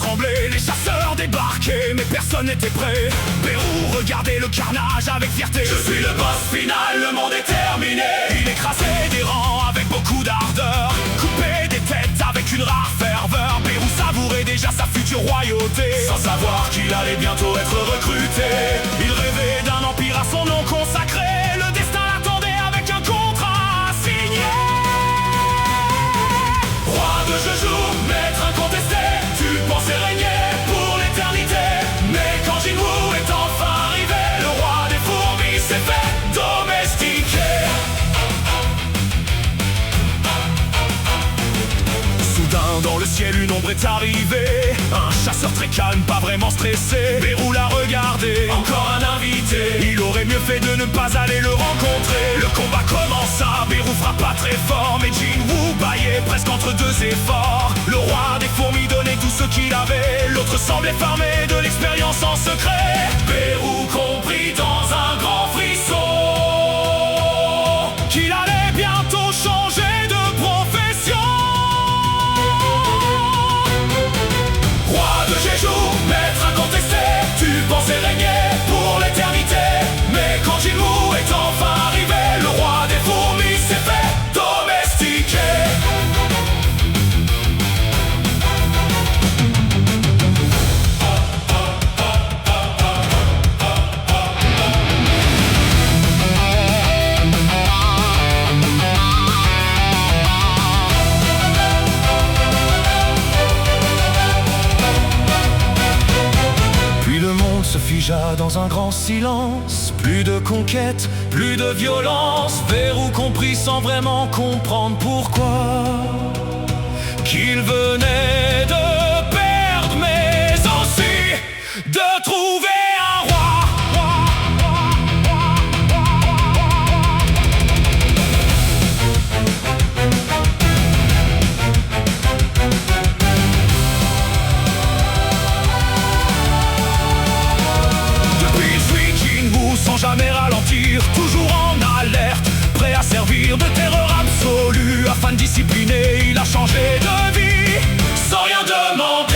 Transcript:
tremblait, les chasseurs débarquaient, mais personne n'était prêt. Pérou regardait le carnage avec fierté. Je suis le boss final, le monde est terminé. Il écrasait des rangs avec beaucoup d'ardeur, coupait des têtes avec une rare ferveur. Pérou savourait déjà sa future royauté, sans savoir qu'il allait bientôt être recruté. Il rêvait d'un empire à son nom consacré. Le destin l'attendait avec un contrat signé. Roi de Jeju, maître incontesté, tu pensais régner pour l'éternité. Mais quand Jinwoo est enfin arrivé, le roi des fourmis s'est fait domestiquer. Soudain dans le ciel une ombre est arrivée, un chasseur très calme, pas vraiment stressé. Pérou l'a regardé, encore un invité. Il aurait mieux fait de ne pas aller le rencontrer. Le combat commença, Pérou frappa très fort, mais Jinwoo bâillait presque entre deux efforts. Le roi des fourmis donnait tout ce qu'il avait, l'autre semblait farmer de l'expérience en secret. Pérou comprit dans un grand frisson qu'il allait bientôt changer de profession. Roi de Jeju, maître incontesté, tu pensais régner pour l'éternité. Mais quand Jinwoo est enfin arrivé, le roi des fourmis s'est fait domestiquer. Se figea dans un grand silence. Plus de conquête, plus de violence. Pérou comprit sans vraiment comprendre pourquoi qu'il venait de perdre, mais aussi de trouver un roi. Sans jamais ralentir, toujours en alerte, prêt à servir de terreur absolue. Afin de discipliner, il a changé de vie sans rien demander.